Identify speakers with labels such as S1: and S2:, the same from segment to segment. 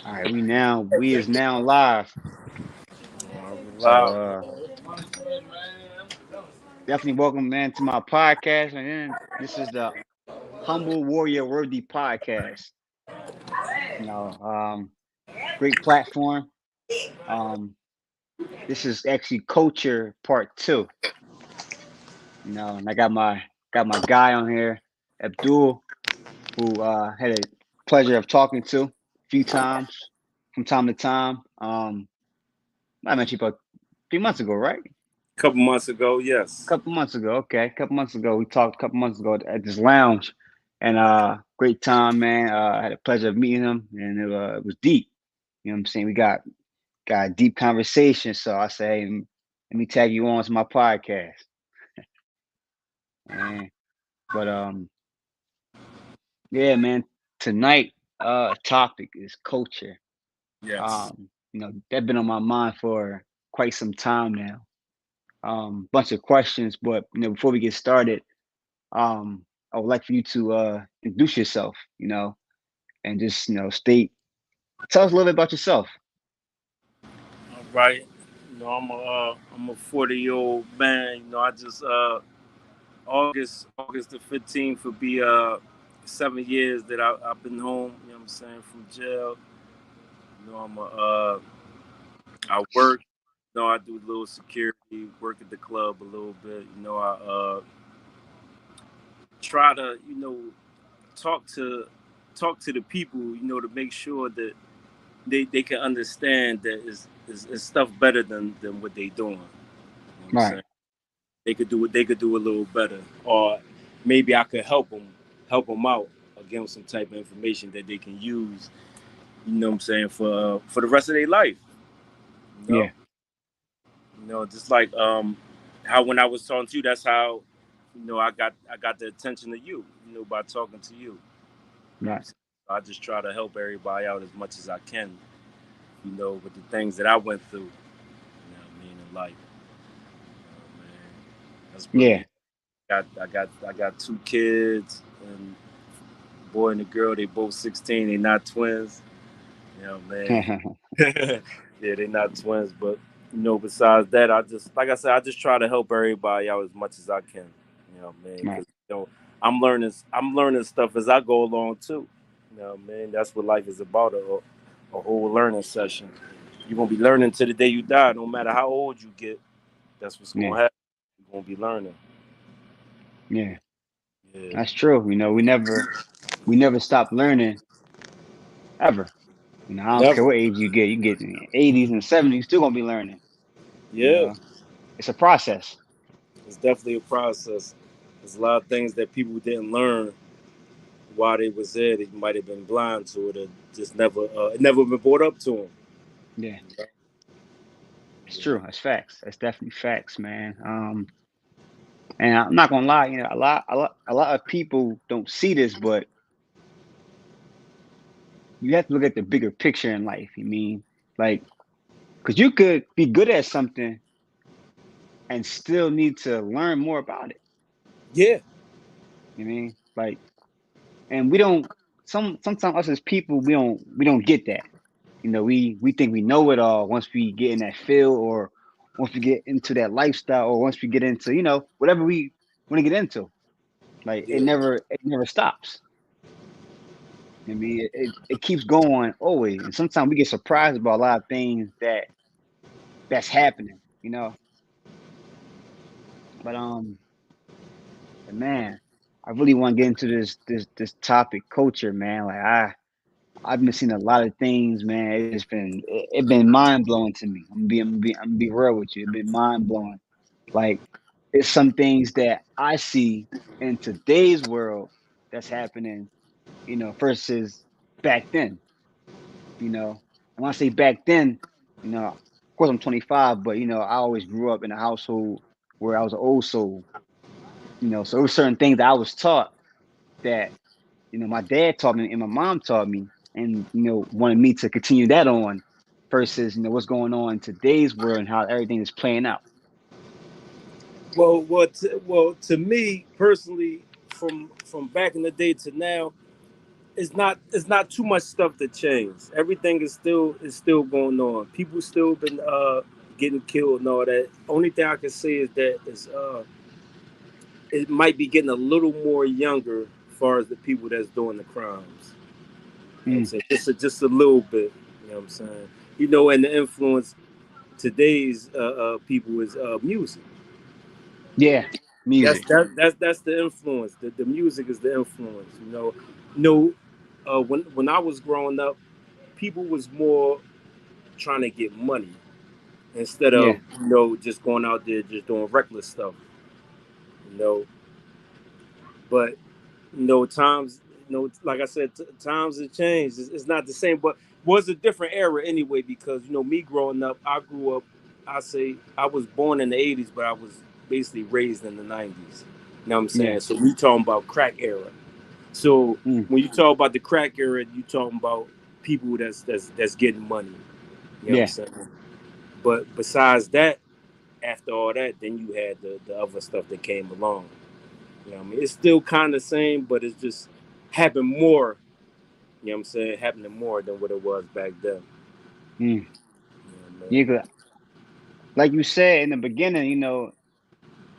S1: All right, we is now live. So
S2: Wow.
S1: definitely welcome, man, to my podcast. And then this is the Humble Warrior Worthy Podcast. You know, great platform. Um, this is actually culture part two. And I got my guy on here, Abdul, who had a pleasure of talking to a few times from time to time. I met you about 3 months ago, right?
S2: A couple months ago, yes.
S1: Couple months ago, okay. A couple months ago, we talked a couple months ago at this lounge, and great time, man. I had a pleasure of meeting him, and it was deep. You know what I'm saying? We got a deep conversation. So I say, hey, let me tag you on to my podcast. And but yeah, man. Tonight, topic is culture.
S2: Yes.
S1: That's been on my mind for quite some time now. Bunch of questions, but before we get started, I would like for you to introduce yourself, and just tell us a little bit about yourself.
S2: All right. I'm a 40-year-old man. I just August the 15th will be 7 years that I've been home. You know what I'm saying, from jail. I'm a I work. I do a little security work at the club a little bit. I try to talk to talk to the people. To make sure that they can understand that it's stuff better than what they doing. You know what I'm
S1: Right.
S2: saying? They could do a little better, or maybe I could help them out, or give them some type of information that they can use. You know what I'm saying, for the rest of their life. You know,
S1: Yeah.
S2: just like how when I was talking to you, that's how I got the attention of you. By talking to you. You know what I'm
S1: Right.
S2: saying? I just try to help everybody out as much as I can. With the things that I went through. What I mean, in life. Man, that's
S1: Yeah.
S2: really I got two kids, and boy and a girl. They both 16. They not twins. Man. Yeah, they not twins, but besides that, I just like I said, I just try to help everybody out as much as I can. Man,
S1: Right.
S2: because I'm learning stuff as I go along too. Man, that's what life is about, a whole learning session. You're gonna be learning to the day you die, no matter how old you get. That's what's
S1: Yeah.
S2: gonna happen. You're gonna be learning.
S1: Yeah.
S2: Yeah,
S1: That's true. We never stop learning ever. I don't care
S2: never.
S1: what age you get. You get in the 80s and 70s, you're still gonna be learning. You
S2: Yeah,
S1: know, it's a process.
S2: it's definitely a process. There's a lot of things that people didn't learn while they was there. They might have been blind to it, or just never been brought up to them.
S1: Yeah.
S2: Yeah.
S1: It's true. That's facts. That's definitely facts, man. And I'm not gonna lie, a lot of people don't see this, but you have to look at the bigger picture in life. Like, because you could be good at something and still need to learn more about it.
S2: Yeah.
S1: Like, and we don't. Sometimes us as people, we don't get that. We think we know it all once we get in that field, or once we get into that lifestyle, or once we get into whatever we want to get into. Like, it
S2: Yeah.
S1: never stops. It keeps going always, and sometimes we get surprised about a lot of things that's happening. But man, I really want to get into this topic, culture, man. Like, I've been seeing a lot of things, man. It's been mind blowing to me. I'm gonna be real with you. It's been mind blowing. Like, it's some things that I see in today's world that's happening, versus back then. And when I say back then, of course I'm 25, but I always grew up in a household where I was an old soul. So there were certain things that I was taught that my dad taught me and my mom taught me, and wanted me to continue that on, versus what's going on in today's world and how everything is playing out.
S2: Well, to me personally, from back in the day to now, it's not too much stuff to change. Everything is still going on. People still been getting killed and all that. Only thing I can say is that it might be getting a little more younger as far as the people that's doing the crimes. You know what I'm
S1: Mm.
S2: saying? Just a little bit. You know what I'm saying? And the influence today's people is music.
S1: Yeah,
S2: That's
S1: music.
S2: that's the influence. The music is the influence. No, when I was growing up, people was more trying to get money instead
S1: Yeah,
S2: of just going out there just doing reckless stuff. You know, but times, like I said, times have changed. It's not the same, but was a different era anyway. Because me growing up, I grew up. I say I was born in the '80s, but I was basically raised in the '90s. You know what I'm
S1: yeah,
S2: saying? So we talking about crack era. So
S1: mm,
S2: when you talk about the crack era, you talking about people that's getting money. You know what I'm
S1: yeah.
S2: saying? But besides that, after all that, then you had the other stuff that came along. You know what I mean? It's still kind of the same, but it's just happened more. You know what I'm saying? Happening more than what it was back then.
S1: Mm.
S2: You know what I
S1: You
S2: mean?
S1: could, like you said in the beginning,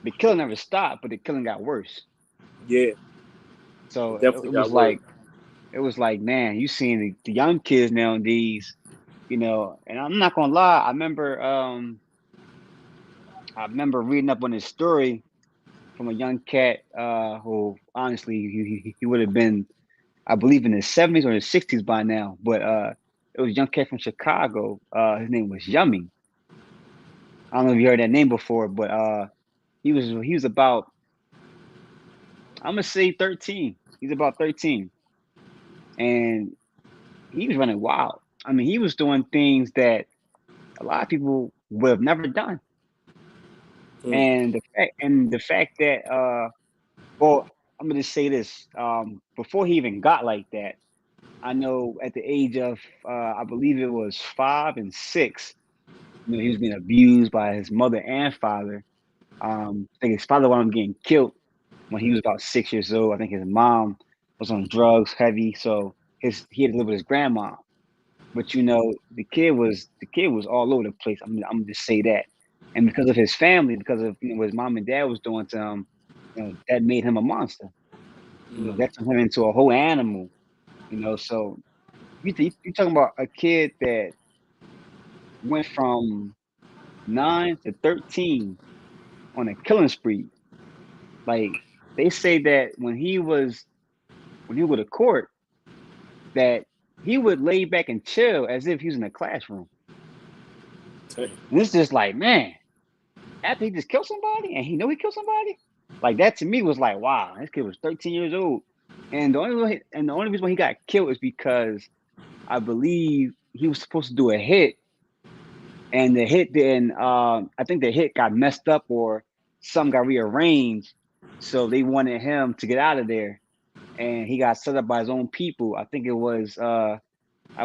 S1: the killing never stopped, but the killing got worse.
S2: Yeah,
S1: So
S2: it
S1: it,
S2: definitely
S1: it
S2: got
S1: was
S2: worse.
S1: like it was like, man, you seeing the young kids nowadays, and I'm not gonna lie, I remember reading up on this story from a young cat who honestly he would have been, I believe, in his 70s or his 60s by now. But it was a young cat from Chicago. His name was Yummy. I don't know if you heard that name before, but he was about, I'm gonna say 13. He's about 13, and he was running wild. I mean, he was doing things that a lot of people would have never done.
S2: Mm,
S1: And the fact that well, I'm gonna just say this. Before he even got like that, I know at the age of I believe it was 5 and 6, he was being abused by his mother and father. I think his father wound up getting killed when he was about 6 years old. I think his mom was on drugs heavy, so his he had to live with his grandma. But the kid was all over the place. I'm gonna just say that. And because of his family, because of what his mom and dad was doing to him, that made him a monster.
S2: mm,
S1: That turned him into a whole animal. So you talking about a kid that went from 9 to 13 on a killing spree. Like they say that when he would to court, that he would lay back and chill as if he was in a classroom.
S2: dang.
S1: And it's just like, man, after he just killed somebody and he knew he killed somebody, like that to me was like, wow, this kid was 13 years old. And the only reason why he got killed is because I believe he was supposed to do a hit, and the hit then I think the hit got messed up or some got rearranged, so they wanted him to get out of there, and he got set up by his own people. I think it was I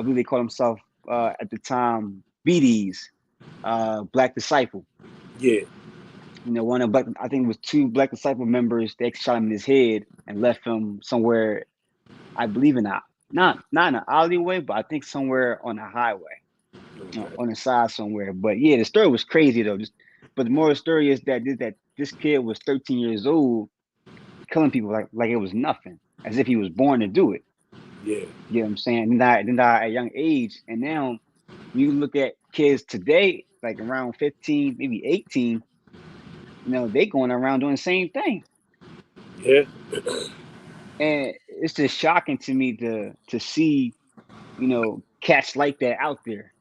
S1: believe they called himself at the time BDs, Black Disciple.
S2: Yeah,
S1: One of Black, I think it was two Black Disciple members. They shot him in his head and left him somewhere. I believe in a not in an alleyway, but I think somewhere on a highway,
S2: okay.
S1: on the side somewhere. But yeah, the story was crazy though. But the moral of the story is that this kid was 13 years old, killing people like it was nothing, as if he was born to do it.
S2: Yeah,
S1: You know what I'm saying? Then die at a young age, and now when you look at kids today, like around 15, maybe 18, they going around doing the same thing.
S2: yeah.
S1: And it's just shocking to me to see, cats like that out there.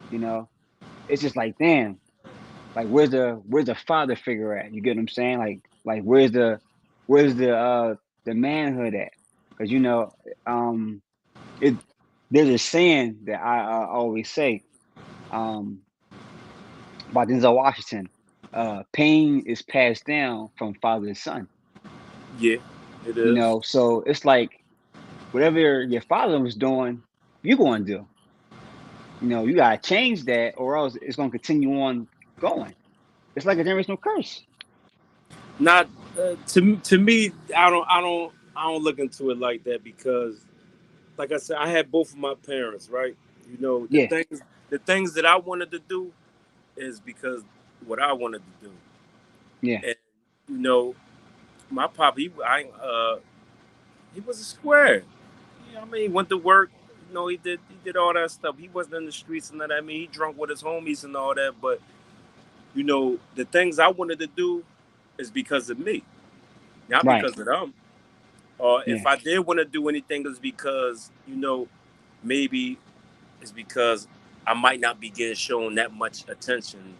S1: You know, it's just like, damn, like where's the father figure at? You get what I'm saying? Like where's the manhood at? Because um, it there's a saying that I always say um about Denzel Washington. Pain is passed down from father to son.
S2: Yeah, it is.
S1: So it's like whatever your father was doing, you're going to do. You got to change that, or else it's going to continue on going. It's like a generational curse.
S2: Not to me. I don't look into it like that because like I said, I had both of my parents, right? You know,
S1: Yeah,
S2: the things that I wanted to do is because what I wanted to do.
S1: yeah,
S2: And you know, my papa, he was a square. I mean, he went to work. You know, he did all that stuff. He wasn't in the streets and that. I mean, he drunk with his homies and all that. But you know, the things I wanted to do is because of me, not
S1: right,
S2: because of them. Or
S1: yeah,
S2: if I did want to do anything, it's because maybe it's because I might not be getting shown that much attention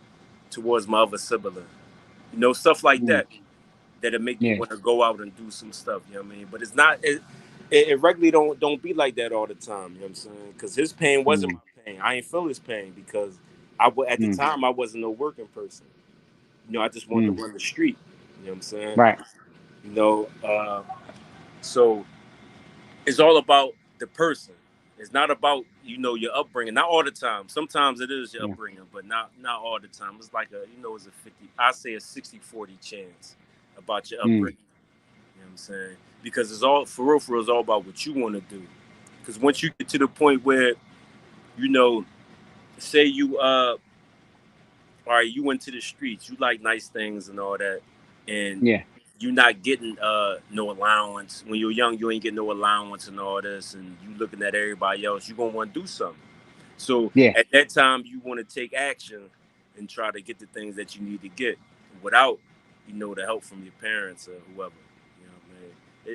S2: towards my other sibling. Stuff like
S1: mm,
S2: that that'll make me
S1: yeah,
S2: want to go out and do some stuff. You know what I mean? But it's not. It regularly don't be like that all the time. You know what I'm saying? Because his pain wasn't
S1: mm,
S2: my pain. I ain't feel his pain because at the
S1: mm,
S2: time I wasn't no working person. I just wanted
S1: mm,
S2: to run the street. You know what I'm saying?
S1: right,
S2: You know, uh, so it's all about the person. It's not about your upbringing. Not all the time. Sometimes it is your
S1: yeah,
S2: upbringing, but not all the time. It's like it's a 50. I say a 60-40 chance about your
S1: mm,
S2: upbringing. You know what I'm saying? Because it's all for real. It's all about what you want to do. Because once you get to the point where you know, say you all right, you went to the streets, you like nice things and all that, and
S1: yeah,
S2: you're not getting no allowance. When you're young, you ain't getting no allowance and all this, and you looking at everybody else, you're gonna want to do something. So
S1: yeah,
S2: at that time, you want to take action and try to get the things that you need to get without, the help from your parents or whoever. You know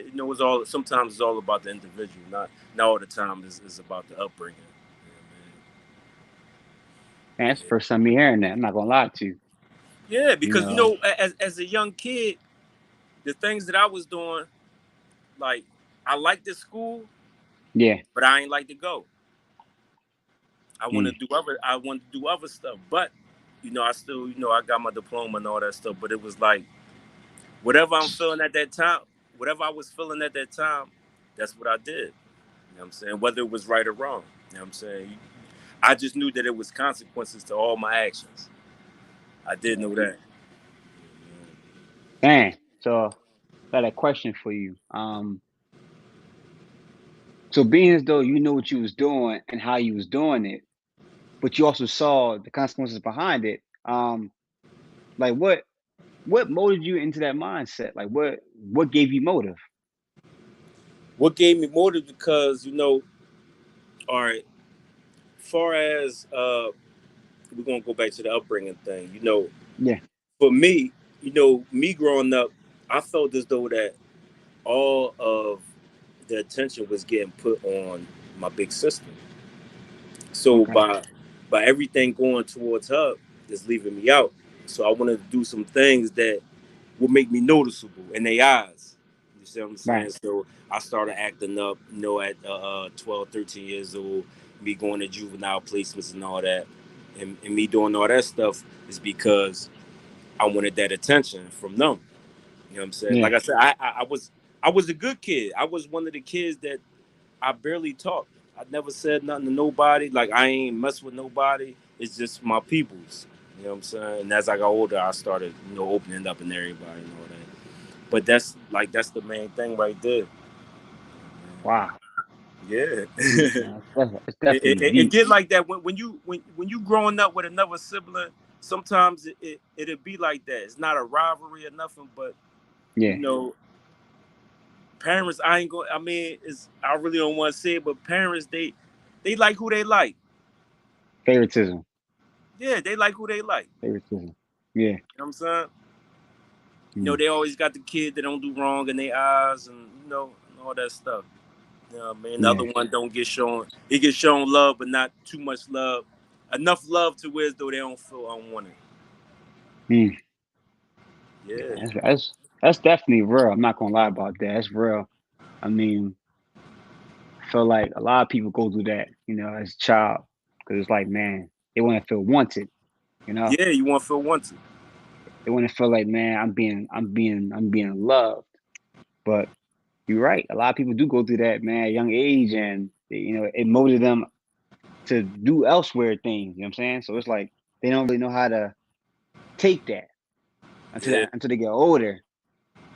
S2: what I mean? It's all sometimes it's all about the individual, not all the time is about the upbringing.
S1: man,
S2: You
S1: that's
S2: know
S1: the
S2: what
S1: first time me hearing that. I'm not gonna lie to you.
S2: I mean? Yeah,
S1: You
S2: because
S1: know,
S2: as a young kid, the things that I was doing, like I liked the school,
S1: yeah,
S2: but I ain't like to go.
S1: mm,
S2: I wanted to do other stuff, but I still I got my diploma and all that stuff. But it was like whatever I'm feeling at that time, whatever I was feeling at that time, that's what I did. You know what I'm saying? Whether it was right or wrong. You know what I'm saying? I just knew that it was consequences to all my actions. I did know that.
S1: man. So, got a question for you. So being as though you knew what you was doing and how you was doing it, but you also saw the consequences behind it. Like what molded you into that mindset? Like what gave you motive?
S2: What gave me motive because all right, far as we're gonna go back to the upbringing thing.
S1: Yeah.
S2: For me, me growing up, I felt as though that all of the attention was getting put on my big sister. So
S1: Okay.
S2: by everything going towards her is leaving me out. So I wanted to do some things that would make me noticeable in their eyes. You see what I'm
S1: Right.
S2: saying? So I started acting up, at 12, 13 years old, me going to juvenile placements and all that. And me doing all that stuff is because I wanted that attention from them. You know what I'm saying?
S1: Yeah.
S2: Like I said, I was a good kid. I was one of the kids that I barely talked. I never said nothing to nobody. Like I ain't mess with nobody. It's just my peoples. You know what I'm saying? And as I got older, I started, opening up and everybody and all that. But that's the main thing right there.
S1: Wow.
S2: Yeah.
S1: Man, it's definitely
S2: It
S1: deep.
S2: get like that when you growing up with another sibling. Sometimes it'll be like that. It's not a rivalry or nothing, but you
S1: Yeah.
S2: know, parents. I ain't going. I mean, I really don't want to say it, but parents they like who they like.
S1: Favoritism.
S2: Yeah, they like who they like.
S1: Favoritism. Yeah.
S2: You know what I'm saying?
S1: Mm,
S2: They always got the kid that don't do wrong in their eyes and and all that stuff. You know what I mean? The
S1: yeah.
S2: other one don't get shown. He gets shown love, but not too much love. Enough love to where as though they don't feel unwanted.
S1: Mm.
S2: Yeah.
S1: That's definitely real. I'm not gonna lie about that. That's real. I mean, I feel like a lot of people go through that, as a child, because it's like, man, they want to feel wanted. You know,
S2: Yeah, you want to feel wanted.
S1: they want to feel like, man, I'm being loved. But you're right. A lot of people do go through that, man, at a young age, and it motivated them to do elsewhere things. You know what I'm saying? So it's like they don't really know how to take that
S2: Yeah.
S1: until they get older.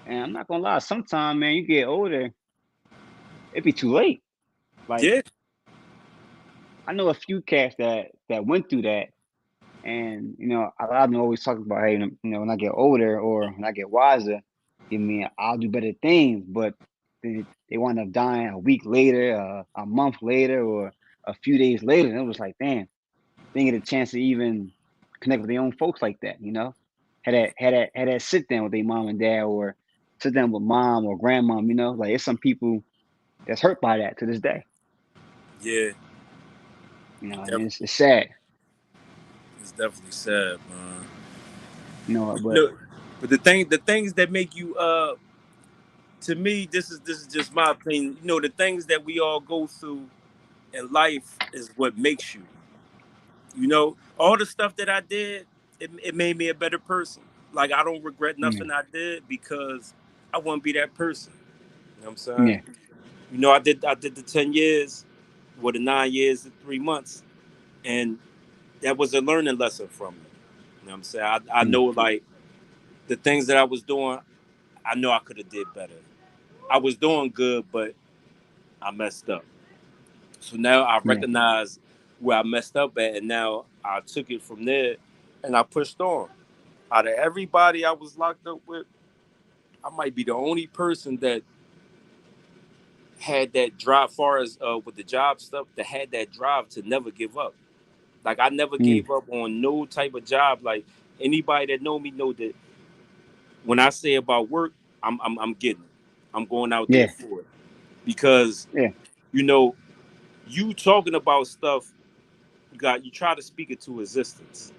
S1: And I'm not gonna lie, sometimes, man, you get older, it be too late. Like
S2: Yeah,
S1: I know a few cats that went through that, and a lot of them always talk about, hey, when I get older or when I get wiser, I'll do better things, but they wind up dying a week later, a month later, or a few days later, and it was like, damn, they didn't get a chance to even connect with their own folks like that, had that sit down with their mom and dad, or sit down with mom or grandmom, like it's some people that's hurt by that to this day,
S2: yeah. It
S1: and
S2: definitely,
S1: it's sad,
S2: it's definitely sad, man.
S1: but
S2: No, but the things that make you to me, this is just my opinion. The things that we all go through in life is what makes you. All the stuff that I did, it made me a better person. Like I don't regret
S1: yeah,
S2: nothing I did because I want to be that person. You know what I'm saying?
S1: yeah,
S2: I did the 10 years, or the 9 years and 3 months, and that was a learning lesson from me. You know what I'm saying? I
S1: mm,
S2: know like the things that I was doing, I know I could have did better. I was doing good, but I messed up. So now I
S1: yeah,
S2: recognize where I messed up at, and now I took it from there, and I pushed on. Out of everybody I was locked up with, I might be the only person that had that drive, far as with the job stuff, that had that drive to never give up. Like I never
S1: mm,
S2: gave up on no type of job. Like anybody that know me know that when I say about work, I'm getting it. I'm going out there
S1: yeah,
S2: for it because
S1: yeah,
S2: you know you talking about stuff. You try to speak it to existence,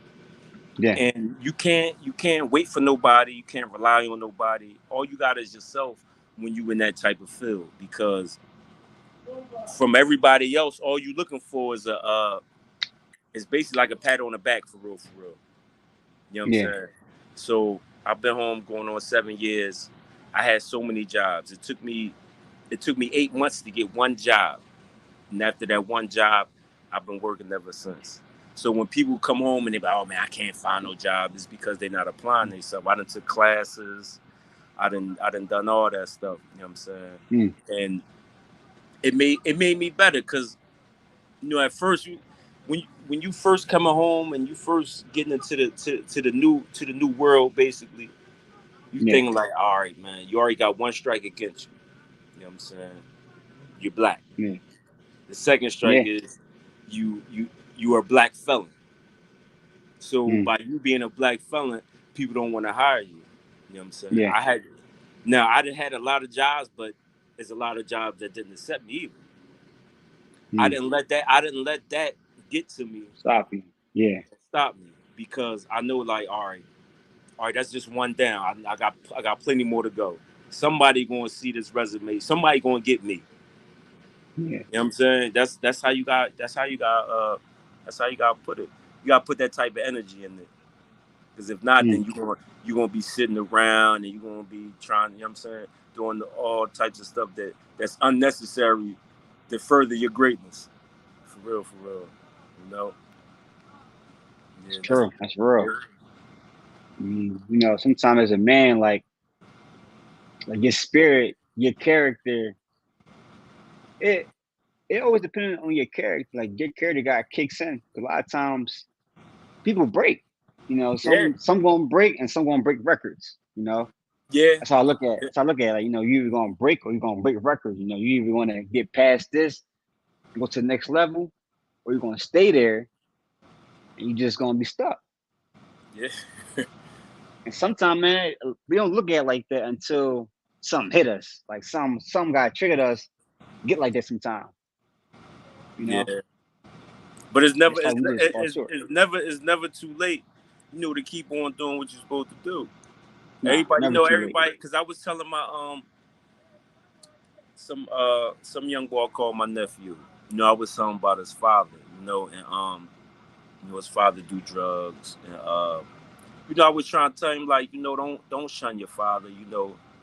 S1: yeah,
S2: and you can't wait for nobody. You can't rely on nobody. All you got is yourself when you in that type of field, because from everybody else, all you looking for is a is basically like a pat on the back, for real, for real. You know what I'm
S1: yeah,
S2: saying? So I've been home going on 7 years. I had so many jobs. It took me 8 months to get one job, and after that one job, I've been working ever since. So when people come home and they be like, "Oh man, I can't find no job," it's because they're not applying themselves. I done took classes. I done done all that stuff. You know what I'm saying?
S1: mm,
S2: And it made me better because at first when you first coming home and you first getting into the new world, basically you
S1: yeah,
S2: thinking like, all right, man, you already got one strike against you. You know what I'm saying? You're black.
S1: yeah,
S2: The second strike
S1: yeah,
S2: is you are a black felon. So
S1: mm,
S2: by you being a black felon, people don't want to hire you. You know what I'm saying?
S1: yeah,
S2: I didn't had a lot of jobs, but there's a lot of jobs that didn't accept me either. I
S1: mm.
S2: didn't let that I didn't let that get to me,
S1: Stop you. Yeah,
S2: stop me, because I know like, all right, that's just one down. I got plenty more to go. Somebody gonna see this resume. Somebody gonna get me.
S1: yeah,
S2: You know what I'm saying? That's how you got to put it. You got to put that type of energy in it. Because if not,
S1: mm,
S2: then you're gonna be sitting around and you're gonna be trying. You know what I'm saying? Doing all types of stuff that's unnecessary to further your greatness. For real, for real. You know?
S1: it's
S2: Yeah, that's
S1: true. That's real. Sometimes as a man, like your spirit, your character, it it always depends on your character. Like your character got kicks in. A lot of times people break.
S2: yeah,
S1: Some gonna break and some gonna break records.
S2: yeah,
S1: That's how I look at it. That's how I look at it. Like, you either gonna break or you're gonna break records. You either wanna get past this, go to the next level, or you're gonna stay there and you're just gonna be stuck.
S2: yeah,
S1: And sometimes, man, we don't look at it like that until something hit us. Like some guy triggered us, get like that sometimes, you know?
S2: yeah. But it's never
S1: It's like
S2: it's,
S1: we just fall
S2: it's,
S1: short.
S2: it's never too late. To keep on doing what you're supposed to do.
S1: Nah,
S2: Everybody
S1: never
S2: know
S1: too late.
S2: everybody, because I was telling my some young boy called my nephew. I was telling him about his father. And his father do drugs, and I was trying to tell him like, don't shun your father.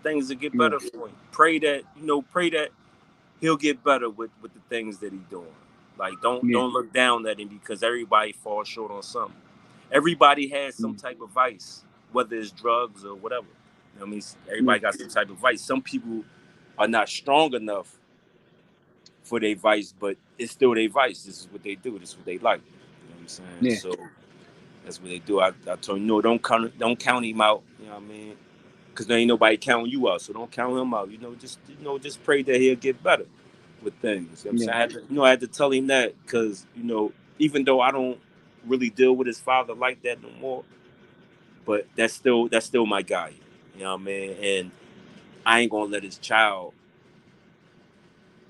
S2: Things will get
S1: Yeah,
S2: better for him. Pray that he'll get better with the things that he's doing. Like
S1: yeah,
S2: don't look down at him, because everybody falls short on something. Everybody has some
S1: yeah,
S2: type of vice, whether it's drugs or whatever.
S1: yeah,
S2: Everybody got some type of vice. Some people are not strong enough for their vice, but it's still their vice. This is what they do. This is what they like. You know what I'm saying?
S1: Yeah.
S2: So that's what they do. I told you, no, don't count him out. You know what I mean? Because there ain't nobody counting you out, so don't count him out. Just pray that he'll get better with things. You know what I'm
S1: Yeah.
S2: saying? I had to tell him that because even though I don't really deal with his father like that no more, but that's still my guy. You know what I mean? And I ain't gonna let his child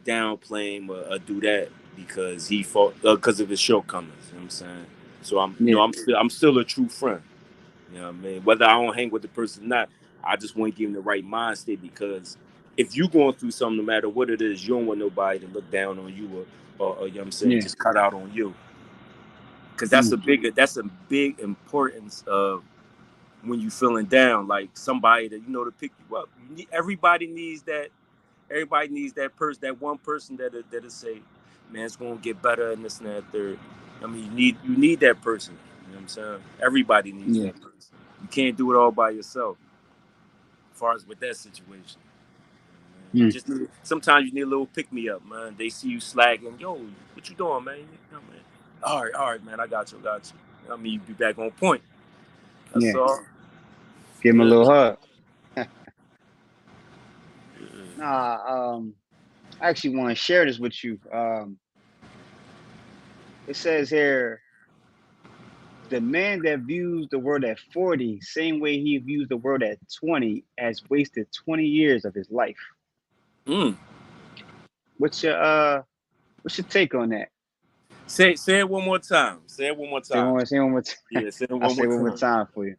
S2: downplay him or do that because he fought because of his shortcomings. You know what I'm saying? So
S1: Yeah.
S2: I'm still a true friend. You know what I mean? Whether I don't hang with the person or not, I just want to give him the right mind state because if you going through something, no matter what it is, you don't want nobody to look down on you or you know what I'm saying,
S1: Yeah.
S2: just cut out on you. Because
S1: Mm.
S2: that's a big importance of when you feeling down, like somebody that to pick you up. Everybody needs that person, that one person that'll say, "Man, it's gonna get better," and this and that third. I mean, you need that person. You know what I'm saying? Everybody needs
S1: Yeah.
S2: that person. You can't do it all by yourself. As far as with that situation, you
S1: Mm.
S2: just sometimes you need a little pick me up, man. They see you slacking, yo, what you doing, man? Man. All right, man. I got you. I mean, you be back on point. That's
S1: Yeah.
S2: all.
S1: Give him a
S2: Yeah.
S1: little hug.
S2: Yeah.
S1: Nah. I actually want to share this with you. It says here, the man that views the world at 40, same way he views the world at 20, has wasted 20 years of his life.
S2: Mm.
S1: What's your take on that?
S2: Say it one more time. Say it one more time.
S1: Say one more time.
S2: Yeah, say it
S1: I'll
S2: one
S1: say
S2: more
S1: one more
S2: time.
S1: time for you.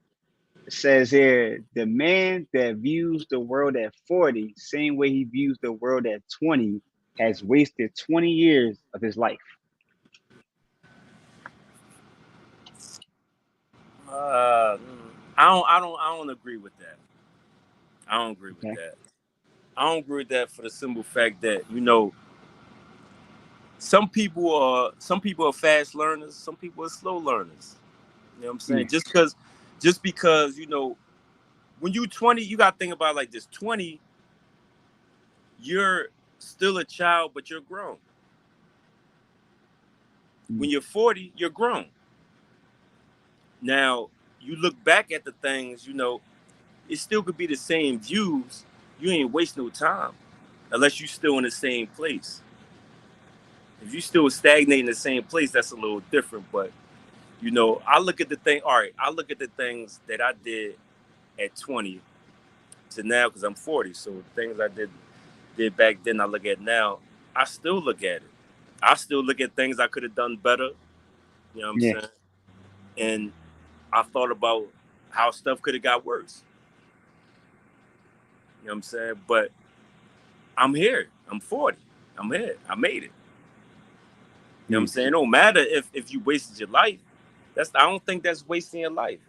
S1: It says here, the man that views the world at 40, same way he views the world at 20, has wasted 20 years of his life.
S2: Uh, I don't agree with that. I don't agree with
S1: Okay.
S2: that. I don't agree with that for the simple fact that some people are fast learners, some people are slow learners. You know what I'm
S1: Yeah.
S2: saying? Just because when you 20, you got to think about it like this. 20, you're still a child, but you're grown.
S1: Mm.
S2: When you're 40, you're grown. Now you look back at the things, it still could be the same views. You ain't waste no time unless you still in the same place. If you still stagnate in the same place, that's a little different. But I look at the thing. All right, I look at the things that I did at 20 to now because I'm 40. So the things I did back then, I look at now. I still look at it. I still look at things I could have done better. You know what I'm
S1: Yeah.
S2: saying? And I thought about how stuff could have got worse. You know what I'm saying? But I'm here. I'm 40. I'm here. I made it. You know what I'm
S1: Mm.
S2: saying? It don't matter if you wasted your life. I don't think that's wasting your life.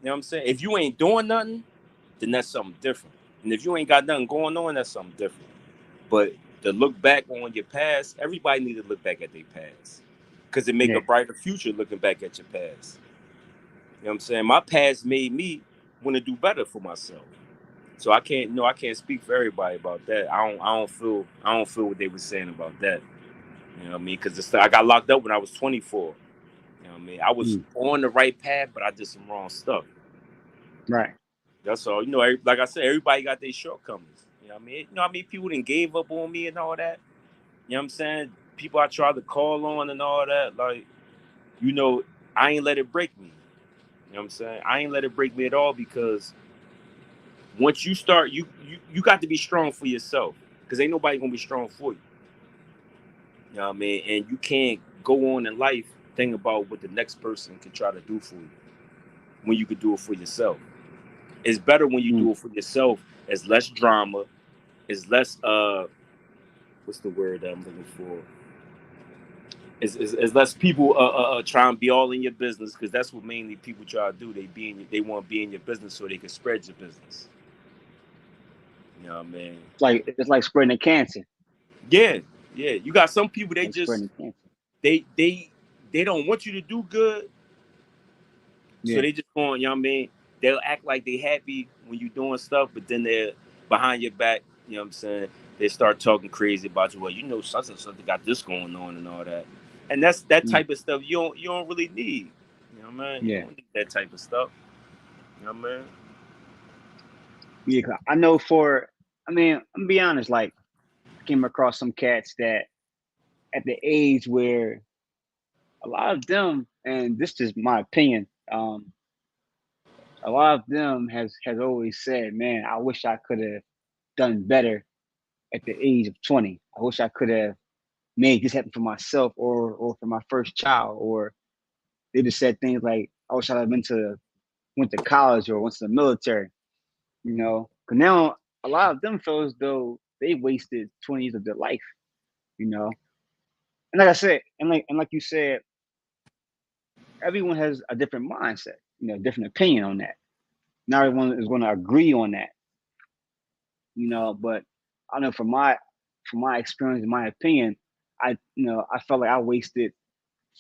S2: You know what I'm saying? If you ain't doing nothing, then that's something different. And if you ain't got nothing going on, that's something different. But to look back on your past, everybody needs to look back at their past. Because it make
S1: Yeah.
S2: a brighter future looking back at your past. You know what I'm saying? My past made me want to do better for myself. So I can't speak for everybody about that. I don't feel what they were saying about that. You know what I mean? Because I got locked up when I was 24. You know what I mean? I was
S1: Mm.
S2: on the right path, but I did some wrong stuff.
S1: Right.
S2: That's all. Like I said, everybody got their shortcomings. You know what I mean? People didn't gave up on me and all that. You know what I'm saying? People I tried to call on and all that. Like, you know, I ain't let it break me. You know what I'm saying? I ain't let it break me at all because once you start, you got to be strong for yourself because ain't nobody gonna be strong for you. You know what I mean? And you can't go on in life thinking about what the next person can try to do for you when you could do it for yourself. It's better when you
S1: Mm.
S2: do it for yourself. It's less drama. It's less what's the word that I'm looking for? It's less people trying to be all in your business because that's what mainly people try to do. They want to be in your business so they can spread your business. You know what I mean?
S1: It's like spreading cancer.
S2: Yeah, yeah. You got some people they
S1: Like
S2: just
S1: spreading cancer.
S2: they they they don't want you to do good, so
S1: Yeah.
S2: they just going. You know what I mean? They'll act like they happy when you doing stuff, but then they're behind your back. You know what I'm saying? they start talking crazy about you. Well, you know, such and such got this going on and all that, and that's that
S1: Mm,
S2: type of stuff you don't really need. You know what I mean? You
S1: yeah,
S2: don't need that type of stuff. You know what I mean?
S1: yeah. 'Cause I know for. I mean, I'm gonna be honest. Like, I came across some cats that at the age where a lot of them, and this is my opinion. A lot of them has always said, "Man, I wish I could have done better at the age of 20. I wish I could have made this happen for myself or for my first child." Or they just said things like, "I wish I'd have went to college or went to the military." You know, because now a lot of them feel as though they wasted 20 years of their life. You know, and like I said, and like you said, everyone has a different mindset. You know, different opinion on that. Not everyone is going to agree on that. You know, but I know from my experience, in my opinion, I felt like I wasted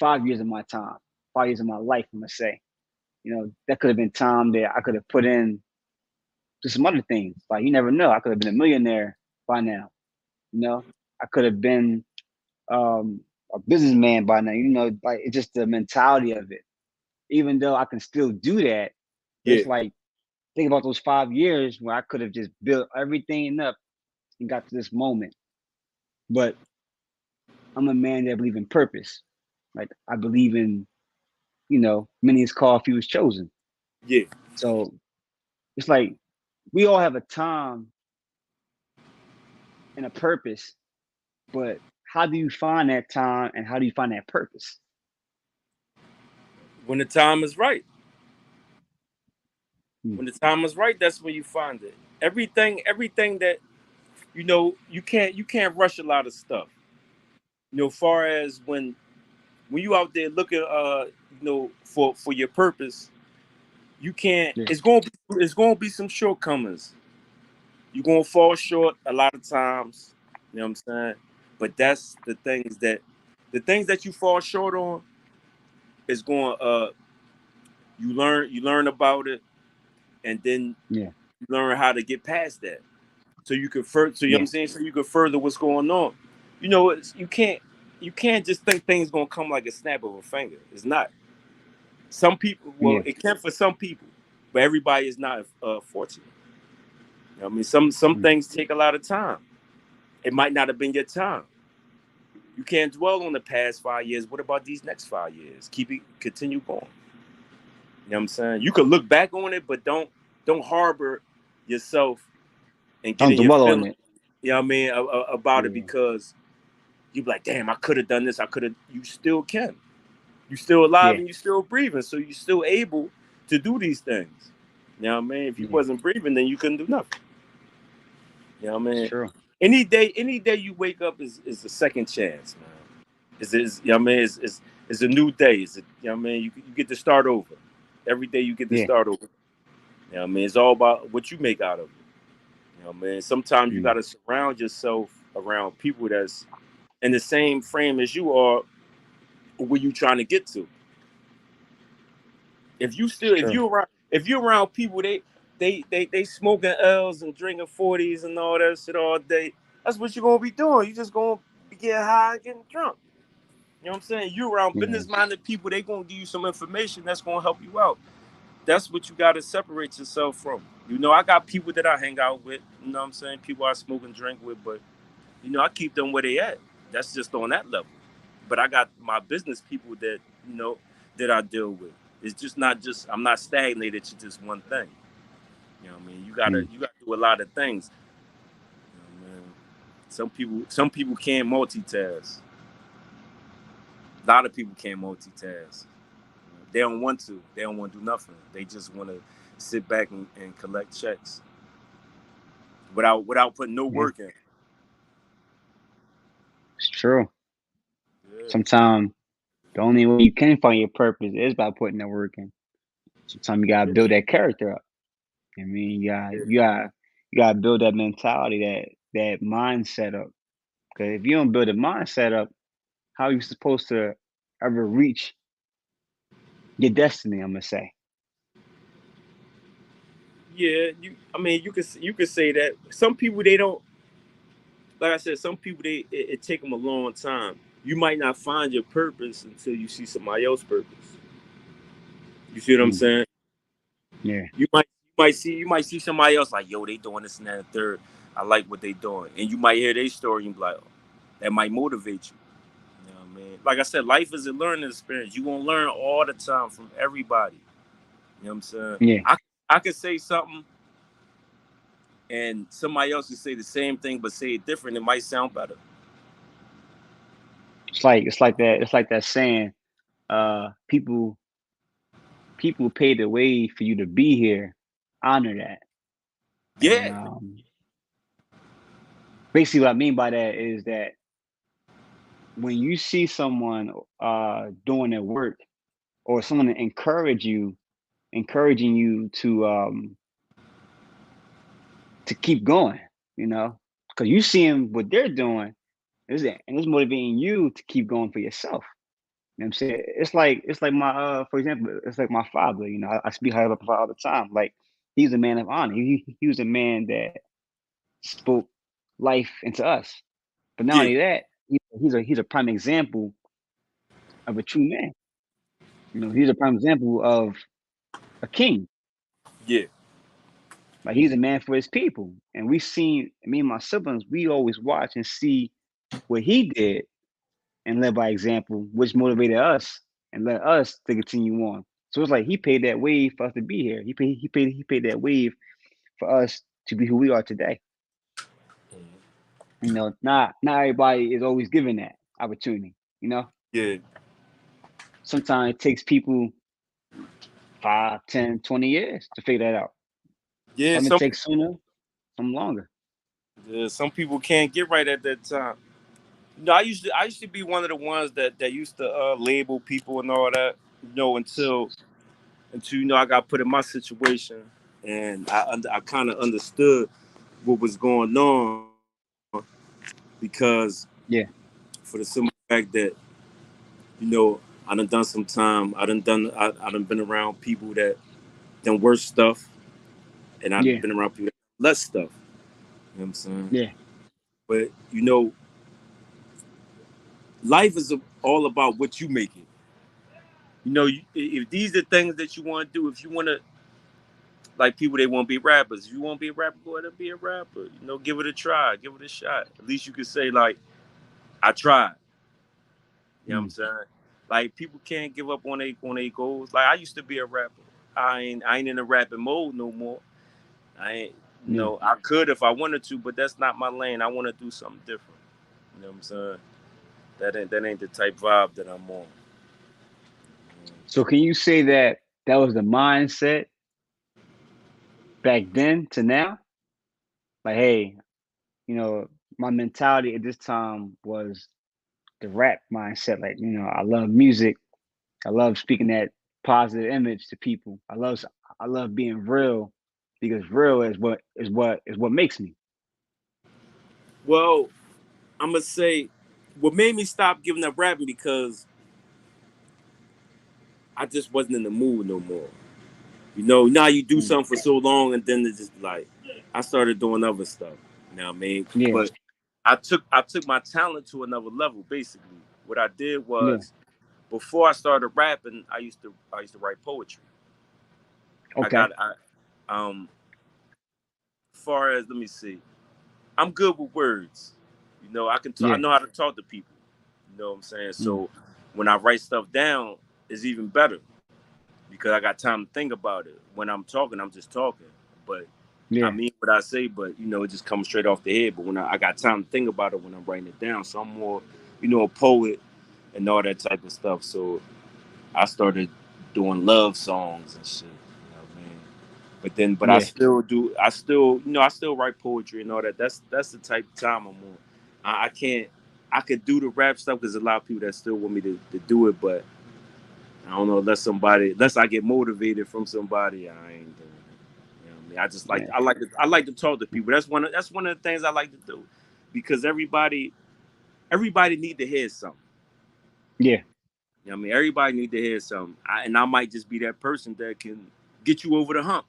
S1: 5 years of my time, 5 years of my life. I'm gonna say, that could have been time that I could have put in to some other things. Like, you never know, I could have been a millionaire by now. You know, I could have been a businessman by now. Like, it's just the mentality of it. Even though I can still do that, but
S2: Yeah,
S1: it's like, think about those 5 years where I could have just built everything up and got to this moment. But I'm a man that believe in purpose. Like, I believe in, many is called, few is chosen.
S2: yeah,
S1: So it's like we all have a time and a purpose, but how do you find that time and how do you find that purpose?
S2: when the time is right.
S1: Mm,
S2: When the time is right, that's when you find it. Everything that you can't rush a lot of stuff. Far as when you out there looking, for your purpose, you can't.
S1: yeah,
S2: It's gonna be some shortcomings. You're gonna fall short a lot of times. You know what I'm saying? But that's the things that you fall short on is going. You learn about it, and then
S1: yeah,
S2: you learn how to get past that. So you can further. So you know what
S1: yeah,
S2: I'm saying. So you can further what's going on. You can't just think things gonna come like a snap of a finger. It's not. Some people, well,
S1: yeah,
S2: it can for some people, but everybody is not fortunate. You know what I mean, some
S1: mm,
S2: things take a lot of time. It might not have been your time. You can't dwell on the past 5 years. What about these next 5 years? Continue going. You know what I'm saying? You could look back on it, but don't harbor yourself and get
S1: don't
S2: in your
S1: dwell on
S2: feelings.
S1: it.
S2: You know what I mean, about it,
S1: Yeah,
S2: because you be like, damn, I could have done this. I could have. You still can. You still alive
S1: yeah,
S2: and you still breathing, so you still able to do these things. You know what I mean? If you
S1: yeah,
S2: wasn't breathing, then you couldn't do nothing. You know what I
S1: it's
S2: mean?
S1: true.
S2: Any day you wake up is a second chance, man. You know what I mean? It's a new day. You know what I mean? You get to start over. Every day you get to
S1: Yeah,
S2: start over. You know what I mean? It's all about what you make out of it. You know what I mean? Sometimes you
S1: mm,
S2: got to surround yourself around people that's in the same frame as you are, where you trying to get to. If you
S1: it's
S2: still
S1: true.
S2: if you're around people, they smoking L's and drinking 40s and all that shit all day, that's what you're gonna be doing. You just gonna be getting high and getting drunk. You know what I'm saying? You around
S1: Yeah,
S2: business minded people, they gonna give you some information that's gonna help you out. That's what you gotta separate yourself from. I got people that I hang out with, you know what I'm saying? People I smoke and drink with, but I keep them where they at. That's just on that level. But I got my business people you know that I deal with. It's just not just I'm not stagnated to just one thing. You know what I mean? You gotta
S1: mm,
S2: you gotta do a lot of things. You know what I mean? Some people can't multitask. A lot of people can't multitask. They don't want to. They don't want to do nothing. They just want to sit back and collect checks without putting no
S1: yeah,
S2: work in.
S1: it's true.
S2: Yeah.
S1: Sometimes the only way you can find your purpose is by putting the work in. Sometimes you gotta
S2: Yeah.
S1: build that character up. I mean, you gotta build that mentality, that mindset up. Because if you don't build a mindset up, how are you supposed to ever reach your destiny? I'm gonna say.
S2: Yeah, I mean, you could say that. Some people, they don't. like I said, some people it take them a long time. You might not find your purpose until you see somebody else's purpose. You see what I'm
S1: Mm.
S2: saying?
S1: Yeah.
S2: You might see somebody else like, yo, they doing this and that and third. I like what they doing, and you might hear their story and be like, oh, that might motivate you. You know what I mean? Like I said, life is a learning experience. You gonna learn all the time from everybody. You know what I'm saying?
S1: Yeah.
S2: I could say something and somebody else could say the same thing but say it different. It might sound better.
S1: It's like that saying, people pay the way for you to be here. Honor that. And
S2: Yeah,
S1: basically what I mean by that is that when you see someone doing their work, or someone encouraging you to keep going, because you see them what they're doing, is it, and it's motivating you to keep going for yourself. You know what I'm saying? It's like my for example, it's like my father. I speak highly about my father all the time. Like, he's a man of honor. He was a man that spoke life into us. But not
S2: yeah,
S1: only that, he's a prime example of a true man. He's a prime example of a king.
S2: yeah,
S1: Like, he's a man for his people. And we seen me and my siblings, we always watch and see what he did and led by example, which motivated us and led us to continue on. So it's like he paid that wave for us to be here. He paid that wave for us to be who we are today. Not everybody is always given that opportunity.
S2: yeah,
S1: Sometimes it takes people 5, 10, 20 years to figure that out.
S2: yeah.
S1: Some it takes sooner, some longer.
S2: Some people can't get right at that time. I used to be one of the ones that used to label people and all that. Until I got put in my situation and I kind of understood what was going on because
S1: Yeah,
S2: for the simple fact that you know I done done some time. I done been around people that done worse stuff, and I've
S1: yeah,
S2: been around people that less stuff. You know what I'm saying?
S1: yeah,
S2: But life is all about what you make it. If these are things that you want to do, if you want to, like people, they want to be rappers. If you want to be a rapper, go ahead and be a rapper. Give it a try, give it a shot. At least you can say like, I tried. You know what I'm
S1: mm,
S2: saying? Like people can't give up on their goals. Like I used to be a rapper. I ain't in a rapping mode no more. I ain't.
S1: yeah.
S2: I could if I wanted to, but that's not my lane. I want to do something different. You know what I'm saying? That ain't the type vibe that I'm on.
S1: So can you say that that was the mindset back then to now? Like, hey, my mentality at this time was the rap mindset. Like, I love music. I love speaking that positive image to people. I love being real, because real is what makes me.
S2: Well, I'm gonna say what made me stop giving up rapping because I just wasn't in the mood no more. Now you do
S1: Mm.
S2: something for so long and then it's just like I started doing other stuff. You know what I mean?
S1: Yeah,
S2: But I took my talent to another level. Basically, what I did
S1: yeah.
S2: was before I started rapping, I used to write poetry. I
S1: Okay.
S2: got I far as let me see, I'm good with words. I can talk, I
S1: Yeah.
S2: know how to talk to people. You know what I'm saying?
S1: Mm.
S2: So when I write stuff down, it's even better because I got time to think about it. When I'm talking, I'm just talking. But I
S1: Yeah.
S2: mean what I say, but it just comes straight off the head. But when I got time to think about it when I'm writing it down, so I'm more, a poet and all that type of stuff. So I started doing love songs and shit. You know what I mean? But I
S1: Yeah.
S2: still do. I still write poetry and all that. That's the type of time I'm on. I can't. I could do the rap stuff because a lot of people that still want me to do it, but I don't know unless I get motivated from somebody, I ain't doing it. You know what I mean? I just like
S1: Yeah.
S2: I like to talk to people. That's one of the things I like to do because everybody need to hear something.
S1: Yeah.
S2: You know what I mean? Everybody need to hear something, and I might just be that person that can get you over the hump.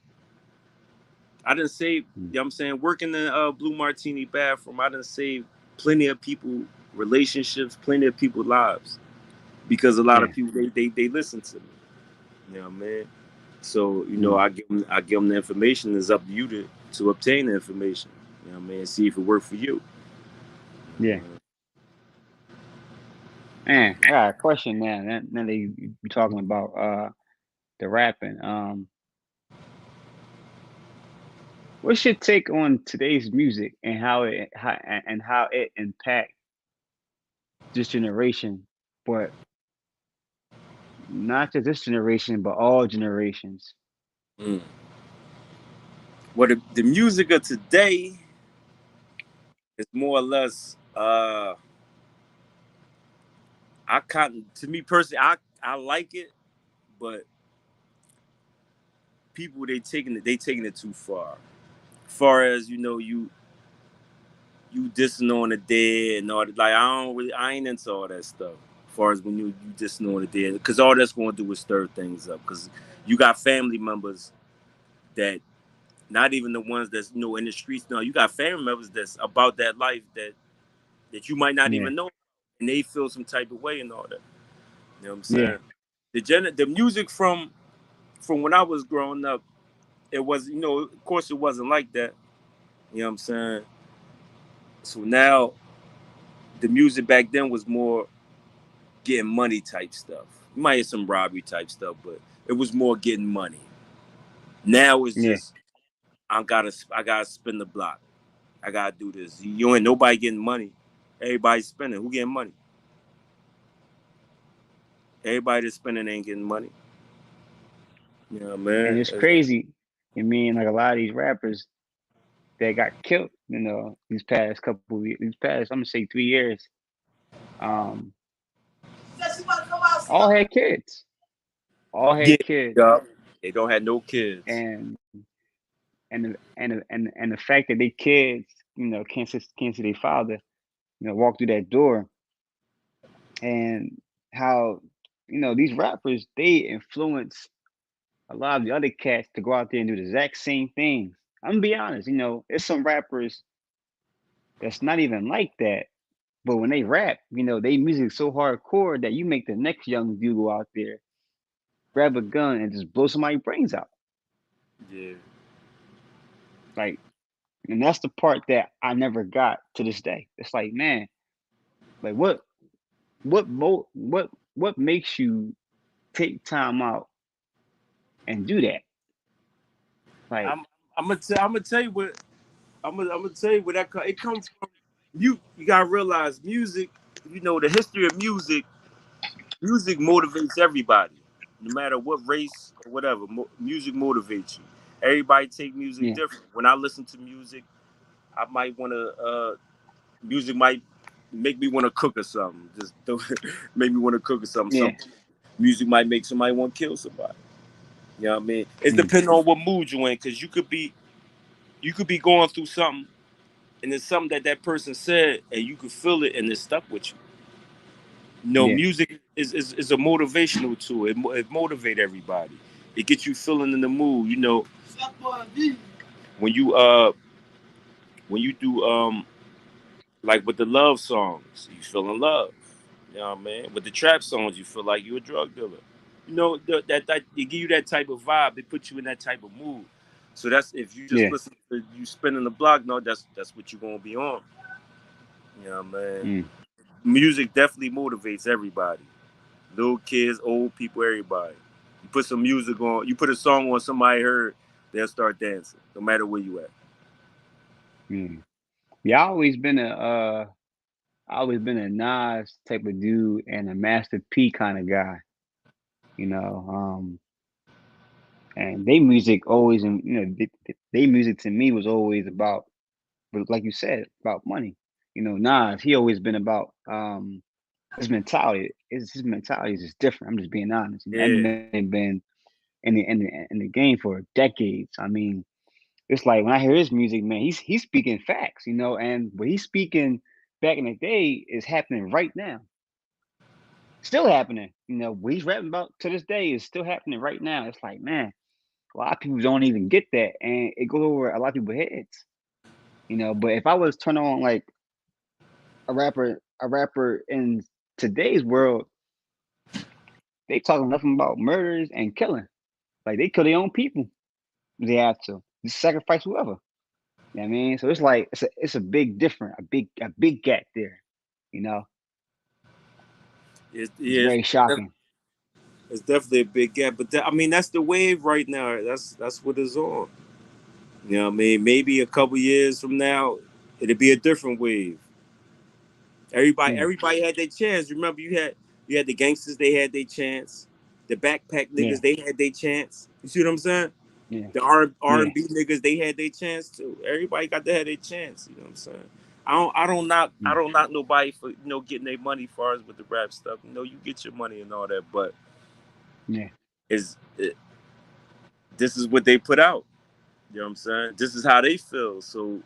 S2: I didn't save. You
S1: Mm.
S2: know what I'm saying? Working in the Blue Martini bathroom, I didn't save plenty of people relationships, plenty of people lives because a lot of
S1: Yeah,
S2: people they listen to me. You know what I mean? So
S1: mm,
S2: I give them the information. It's up to you to obtain the information. You know what I mean? See if it worked for you.
S1: yeah. Man, I got a question now. Now that you talking about the rapping, what's your take on today's music and how it impact this generation, but not just this generation, but all generations?
S2: Mm. Well, the music of today is more or less. I kind to me personally, I like it, but people they taking it too far. Far as you dissing on the dead and all that. Like I ain't into all that stuff. As far as when you dissing on the dead, because all that's going to do is stir things up. Because you got family members that not even the ones that's in the streets. No, you got family members that's about that life that you might not
S1: Yeah,
S2: even know, and they feel some type of way and all that. You know what I'm
S1: yeah,
S2: saying? The music from when I was growing up, it was of course it wasn't like that. You know what I'm saying? So now the music back then was more getting money type stuff. You might hear some robbery type stuff, but it was more getting money. Now it's
S1: yeah.
S2: just I gotta spin the block. I gotta do this. You ain't nobody getting money. Everybody's spending. Who getting money? Everybody that's spending ain't getting money. You know what I
S1: And
S2: mean?
S1: it's crazy. I mean, like a lot of these rappers that got killed, these past, I'm gonna say 3 years, um, all had kids, all
S2: Yeah,
S1: had kids,
S2: yeah. They don't have no kids.
S1: and and the fact that they kids, can't see their father, walk through that door, and how, these rappers they influence a lot of the other cats to go out there and do the exact same things. I'm gonna be honest, there's some rappers that's not even like that. But when they rap, they music so hardcore that you make the next young dude go out there, grab a gun, and just blow somebody's brains out.
S2: Yeah.
S1: Like, and that's the part that I never got to this day. It's like, man, like what makes you take time out and do that? Like,
S2: I'm I'm gonna tell you what I'm gonna tell you where it comes from. You gotta realize music. The history of music. Music motivates everybody, no matter what race or whatever. Music motivates you. Everybody take music
S1: yeah,
S2: different. When I listen to music, I might want to. Music might make me want to cook or something. Just don't make me want to cook or something.
S1: yeah,
S2: Some music might make somebody want to kill somebody. You know what I mean? It's
S1: mm,
S2: depending on what mood you in, because you could be going through something, and it's something that person said, and you could feel it, and it stuck with you.
S1: yeah,
S2: Music is a motivational tool. It motivate everybody. It gets you feeling in the mood. When you when you do like with the love songs, you feel in love. You know what I mean? With the trap songs, you feel like you're a drug dealer. That they give you that type of vibe. They put you in that type of mood. So that's if you just
S1: yeah,
S2: listen to you spinning the block. No, that's what you're gonna be on. You know what I mean?
S1: mm,
S2: Music definitely motivates everybody. Little kids, old people, everybody. You put some music on, you put a song on somebody heard, they'll start dancing, no matter where you at.
S1: mm. Yeah, I always been a Nas type of dude and a Master P kind of guy. You know, and they music always, and they music to me was always about, but like you said, about money. Nas, he always been about his mentality. His mentality is just different. I'm just being honest. That
S2: Yeah,
S1: man been in the game for decades. I mean, it's like when I hear his music, man, he's speaking facts. And what he's speaking back in the day is happening right now. Still happening. What he's rapping about to this day is still happening right now. It's like, man, a lot of people don't even get that, and it goes over a lot of people's heads. But if I was turn on like a rapper in today's world, they talking nothing about murders and killing. Like they kill their own people if they have to. Just sacrifice whoever. You know what I mean? So it's like it's a big difference, a big gap there. You know,
S2: It,
S1: it's
S2: yeah,
S1: very shocking.
S2: it's definitely a big gap. But I mean, that's the wave right now. That's what it's on. You know what I mean? Maybe a couple years from now, it'll be a different wave.
S1: Yeah,
S2: Everybody had their chance. Remember, you had the gangsters. They had their chance. The backpack
S1: yeah,
S2: niggas. They had their chance. You see what I'm saying?
S1: yeah,
S2: The R
S1: yeah,
S2: and B niggas. They had their chance too. Everybody got to have their chance. You know what I'm saying? I
S1: mm,
S2: don't knock nobody for getting their money. Far as with the rap stuff, you get your money and all that. But
S1: yeah,
S2: is it, this is what they put out. You know what I'm saying? This is how they feel. So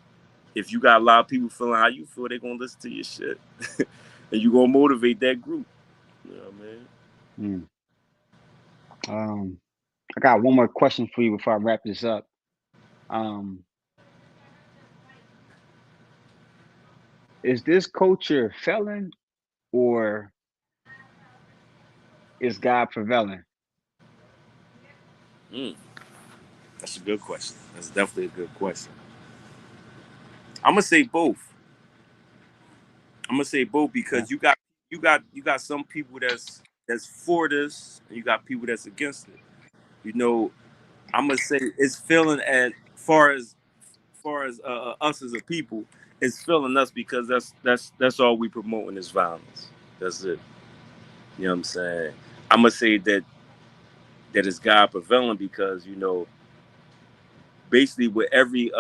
S2: if you got a lot of people feeling how you feel, they're gonna listen to your shit, and you gonna motivate that group. You know what I mean?
S1: mm. Um, I got one more question for you before I wrap this up. Um, is this culture failing or is God prevailing?
S2: Mm, that's a good question. That's definitely a good question. I'm gonna say both. I'm gonna say both
S1: Okay.
S2: because you got some people that's for this, and you got people that's against it. You know, I'm gonna say it's feeling as far as us as a people, it's feeling us because that's all we promoting is violence. That's it. You know what I'm saying? I'm gonna say that it's God prevailing because basically with every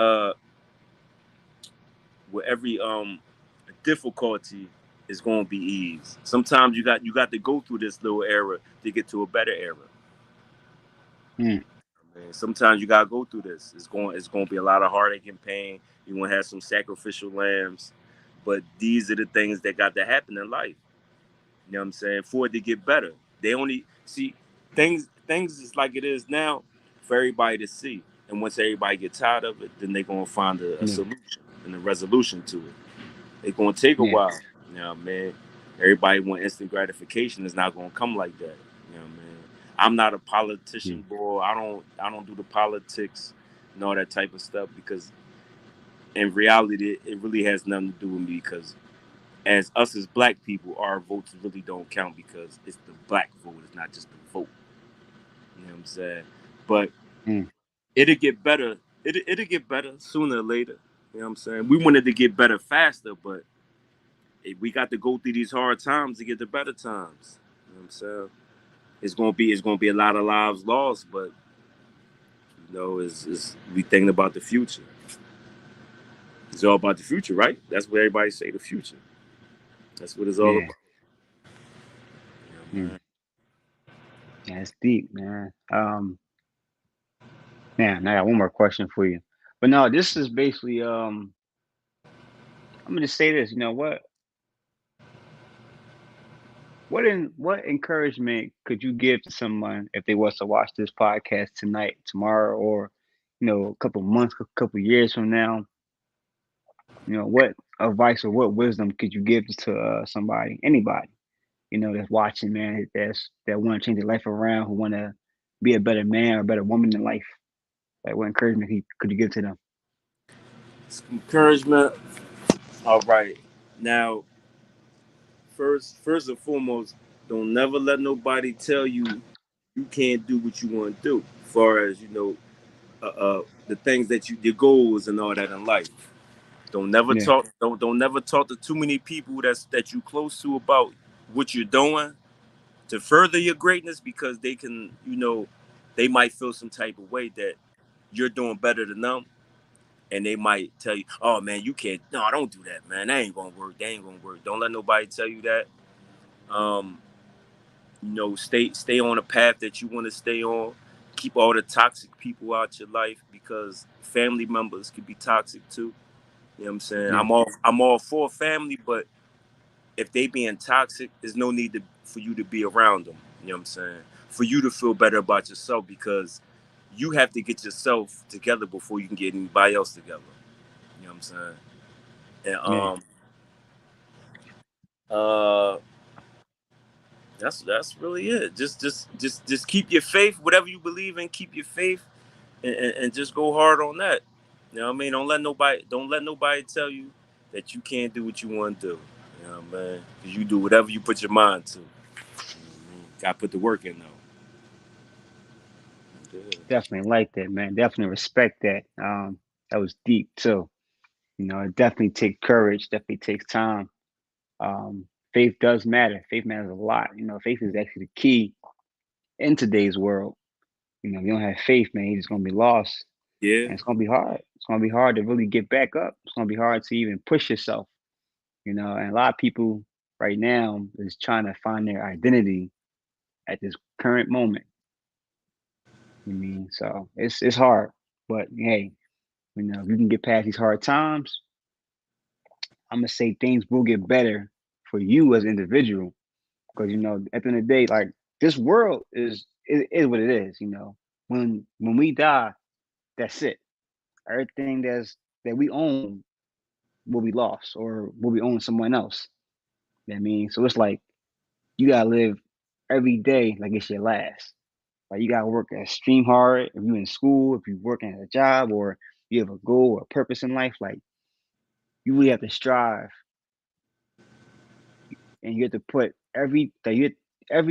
S2: difficulty is going to be ease. Sometimes you got to go through this little era to get to a better era.
S1: Mm,
S2: Man, sometimes you got to go through this. It's going to be a lot of heartache and pain. You're going to have some sacrificial lambs, but these are the things that got to happen in life. You know what I'm saying? For it to get better. They only see things is like it is now for everybody to see. And once everybody get tired of it, then they're gonna find a
S1: yeah,
S2: solution and a resolution to it. It's gonna take a
S1: yeah,
S2: while. You know what I mean? Everybody want instant gratification. It's not gonna come like that. You know what I mean? I'm not a
S1: yeah,
S2: politician, boy. I don't do the politics and all that type of stuff because in reality it really has nothing to do with me because as us as black people, our votes really don't count because it's the black vote, it's not just the vote. You know what I'm saying? But
S1: mm,
S2: it'll get better. It'll get better sooner or later. You know what I'm saying? We wanted to get better faster, but we got to go through these hard times to get the better times. You know what I'm saying? It's gonna be a lot of lives lost, but is we thinking about the future. It's all about the future, right? That's what everybody say. The future. That's what it's all
S1: yeah.
S2: about. You know,
S1: Mm.
S2: man.
S1: Yeah, it's deep, man. Man, I got one more question for you. But no, this is basically I'm gonna just say this, you know what encouragement could you give to someone if they was to watch this podcast tonight, tomorrow, or a couple months, a couple years from now? What advice or what wisdom could you give to somebody, anybody, that's watching, man, that want to change their life around, who want to be a better man or a better woman in life? Like, what encouragement could you give to them?
S2: Encouragement. All right. Now, first and foremost, don't never let nobody tell you you can't do what you want to do. As far as the things that your goals and all that in life.
S1: Yeah,
S2: Don't never talk to too many people that you close to about what you're doing to further your greatness because they can they might feel some type of way that you're doing better than them and they might tell you, oh man, you can't, no, don't do that, man, that ain't gonna work, that ain't gonna work. Don't let nobody tell you that. um stay on a path that you want to stay on. Keep all the toxic people out your life because family members can be toxic too. You know what I'm saying?
S1: yeah,
S2: I'm all for family, but if they being toxic, there's no need for you to be around them. You know what I'm saying? For you to feel better about yourself because you have to get yourself together before you can get anybody else together. You know what I'm saying? And
S1: yeah,
S2: Uh, that's really it. Just keep your faith. Whatever you believe in, keep your faith, and just go hard on that. You know what I mean? Don't let nobody tell you that you can't do what you want to do. You know what I mean? Because you do whatever you put your mind to. You know what I mean? Got to put the work in though. Yeah.
S1: Definitely like that, man. Definitely respect that. That was deep too. You know, it definitely takes courage. Definitely takes time. Faith does matter. Faith matters a lot. You know, faith is actually the key in today's world. You know, if you don't have faith, man, you're just gonna be lost,
S2: Yeah.
S1: and it's gonna be hard. It's gonna be hard to really get back up. It's gonna be hard to even push yourself. You know, and a lot of people right now is trying to find their identity at this current moment. You mean, so it's hard, but hey, you know, if you can get past these hard times, I'm gonna say things will get better for you as an individual. Because you know, at the end of the day, like this world is what it is. You know, when we die, that's it. Everything that we own will be lost or will be owned someone else. You know what I mean, so it's like you gotta live every day like it's your last. Like you gotta work extreme hard. If you're in school, if you're working at a job, or you have a goal or purpose in life, like you really have to strive, and you have to put every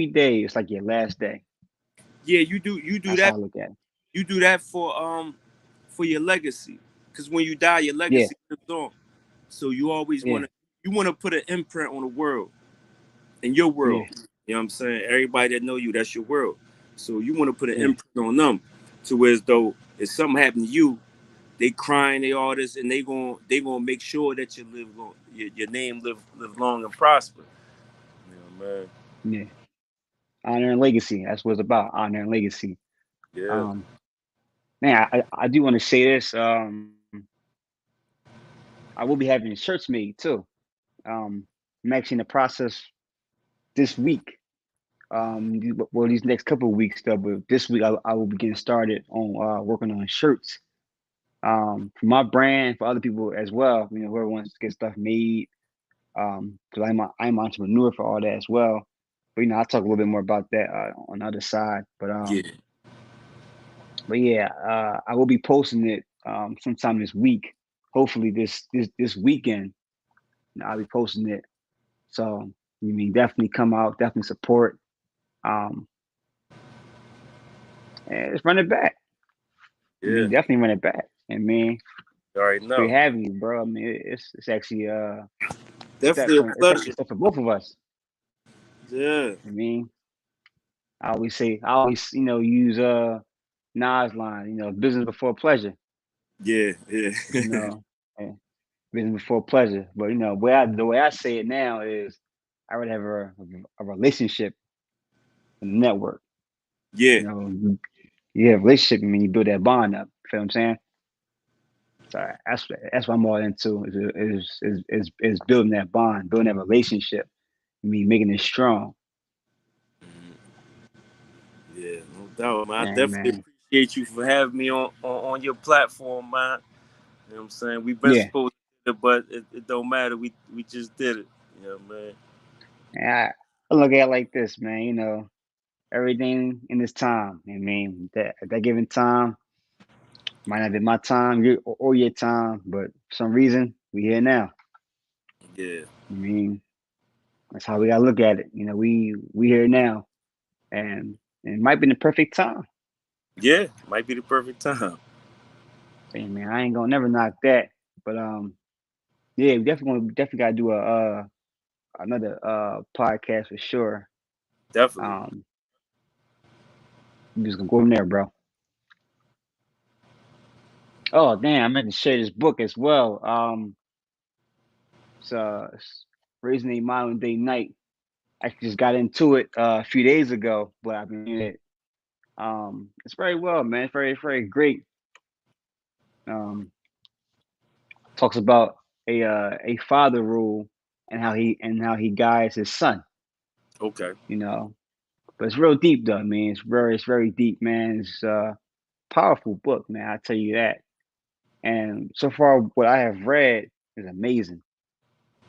S1: day. It's like your last day.
S2: Yeah, you do
S1: That's how
S2: that.
S1: I look at it.
S2: You do that for your legacy. Because when you die, your
S1: Yeah,
S2: legacy lives on. So you always
S1: yeah,
S2: want to put an imprint on the world, in your
S1: yeah,
S2: world. You know what I'm saying? Everybody that know you, that's your world. So you want to put an
S1: yeah,
S2: imprint on them, to where as though if something happened to you, they crying, they all this, and they gonna make sure that you live long, your name live long and prosper. You know, man.
S1: yeah. Honor and legacy. That's what it's about. Honor and legacy.
S2: Yeah,
S1: Um, man, I do want to say this. I will be having shirts made too. I'm actually in the process this week. Well, these next couple of weeks though, but this week I will be getting started on working on shirts. For my brand, for other people as well. You know, whoever wants to get stuff made. Because I'm an entrepreneur for all that as well. But you know, I'll talk a little bit more about that on the other side.
S2: yeah,
S1: But yeah, I will be posting it sometime this week. Hopefully this weekend, you know, I'll be posting it. So you mean definitely come out, definitely support, um, and let's run it back. I
S2: yeah.
S1: mean, definitely run it back. And man,
S2: You already
S1: it's great
S2: know.
S1: having you, bro. I mean, it's actually
S2: Definitely a
S1: it's actually a
S2: pleasure.
S1: step for both of us.
S2: Yeah,
S1: I mean, I always use Nas line, business before pleasure.
S2: yeah, yeah,
S1: You know, eh, business before pleasure. But the way I say it now is, I would have a relationship and a network.
S2: yeah,
S1: You know, you have a relationship, and you build that bond up. You feel what I'm saying? So that's what I'm all into is building that bond, building that relationship. I mean, making it strong.
S2: yeah. No doubt, man. I
S1: And
S2: definitely
S1: man,
S2: appreciate you for having me on your platform, man. You know what I'm saying? We've been
S1: yeah,
S2: supposed to, but it don't matter. We just did it. You know, man.
S1: I look at it like this, man. Everything in this time. I mean, that at that given time might not be my time, or your time, but for some reason we here now.
S2: Yeah,
S1: I mean, that's how we gotta look at it. We here now, and it might be the perfect time.
S2: yeah. Might be the perfect time.
S1: Hey, man, I ain't gonna never knock that. But yeah, we definitely gotta do a another podcast for sure.
S2: Definitely.
S1: Um, we just gonna go from there, bro. Oh damn, I meant to share this book as well. It's Raising a Modern Day Knight. I just got into it a few days ago, but I've been reading it. It's very well, man. It's very, very great. Um, Talks about a father rule, and how he guides his son.
S2: Okay.
S1: You know, but it's real deep though, man. It's very deep, man. It's a powerful book, man. I tell you that. And so far, what I have read is amazing.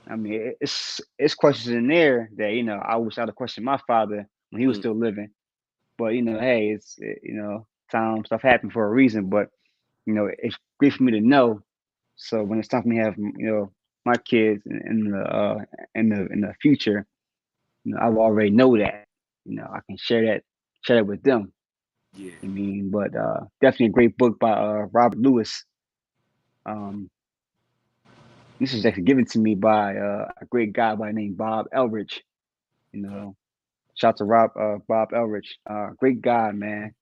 S1: I mean, it's questions in there that I wish I'd have questioned my father when he was
S2: Mm,
S1: still living. But hey, time stuff happened for a reason. But it's great for me to know. So when it's time for me to have my kids in the future, I will already know that. I can share that with them.
S2: yeah.
S1: I mean, but definitely a great book by Robert Lewis. Um, this is actually given to me by a great guy by the name Bob Elridge. You know, shout out to Bob Elridge, great guy, man.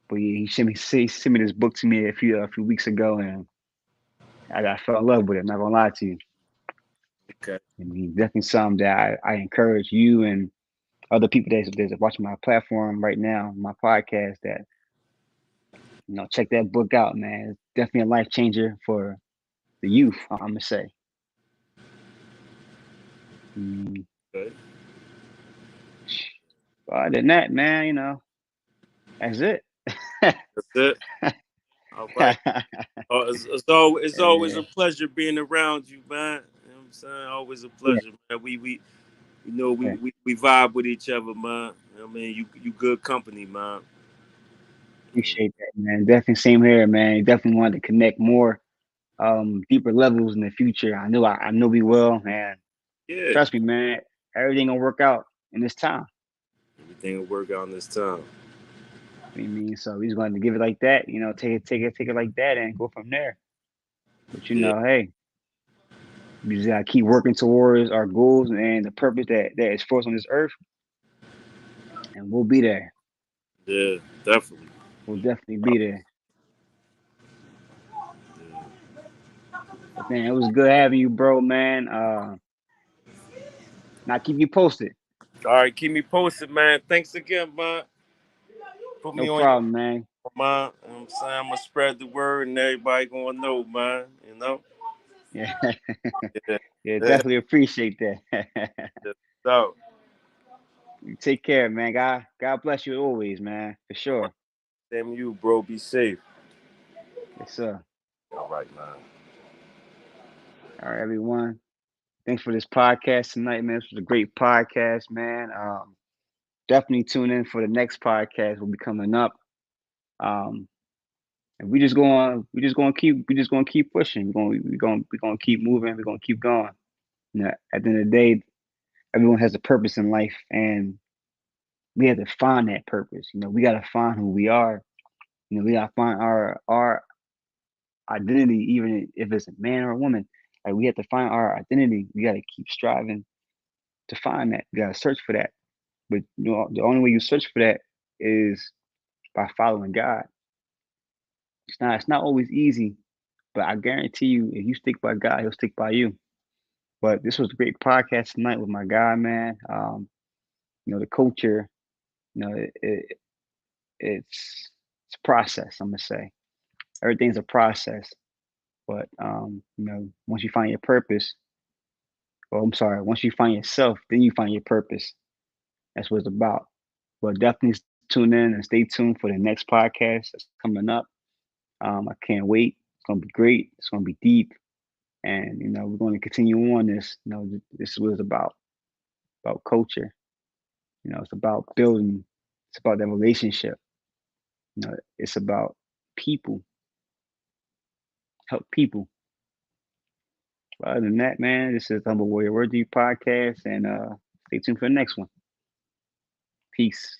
S1: But yeah, he sent me this book to me a few weeks ago, and I fell in love with it. I'm not gonna lie to you.
S2: Okay.
S1: I mean, definitely something that I encourage you and other people that's watching my platform right now, my podcast, that check that book out, man. It's definitely a life changer for the youth. I'm gonna say. Mm,
S2: Okay.
S1: but other than that, man, that's it.
S2: That's it. All right. It's always
S1: Yeah,
S2: a pleasure being around you, man. You know what I'm saying? Always a
S1: yeah,
S2: pleasure, man. We you know
S1: yeah.
S2: we vibe with each other, man. You know what I mean? You good company, man. And
S1: Appreciate that, man. Definitely same here, man. Definitely wanted to connect more, deeper levels in the future. I know we will, and
S2: yeah,
S1: trust me, man. Everything gonna work out in this time.
S2: everything will work out in this time.
S1: You know what I mean? So we just going to give it like that, take it like that, and go from there. But
S2: Yeah,
S1: hey, we just gotta keep working towards our goals and the purpose that is for us on this earth, and we'll be there.
S2: yeah, definitely.
S1: We'll definitely be there.
S2: Yeah.
S1: But man, it was good having you, bro, man. Now keep you posted.
S2: All right, keep me posted, man. Thanks again, man. Put
S1: No
S2: me on your
S1: problem, man.
S2: mind. You know what I'm saying? I'm gonna spread the word and everybody gonna know, man. You know?
S1: Yeah,
S2: Yeah.
S1: yeah,
S2: Yeah.
S1: definitely appreciate that.
S2: So,
S1: You take care, man. God bless you always, man. For sure.
S2: damn you, bro. Be safe.
S1: Yes, sir.
S2: All right, man.
S1: All right, everyone. Thanks for this podcast tonight, man. This was a great podcast, man. Definitely tune in for the next podcast. Will be coming up. Um, and we just gonna keep pushing. We're gonna keep moving. We're gonna keep going. At the end of the day, everyone has a purpose in life, and we have to find that purpose. We gotta find who we are. We gotta find our identity, even if it's a man or a woman. Like we have to find our identity. We gotta keep striving to find that. We gotta search for that. But the only way you search for that is by following God. It's not always easy, but I guarantee you, if you stick by God, He'll stick by you. But this was a great podcast tonight with my guy, man. The culture, it's a process. I'm gonna say everything's a process, but once you find your purpose, or I'm sorry, once you find yourself, then you find your purpose. That's what it's about. But definitely tune in and stay tuned for the next podcast that's coming up. I can't wait. It's gonna be great. It's gonna be deep, and we're going to continue on this. This is what it's about culture. It's about building. It's about that relationship. It's about people. Help people. But other than that, man, this is Humble Warrior Word to You podcast, and stay tuned for the next one. Peace.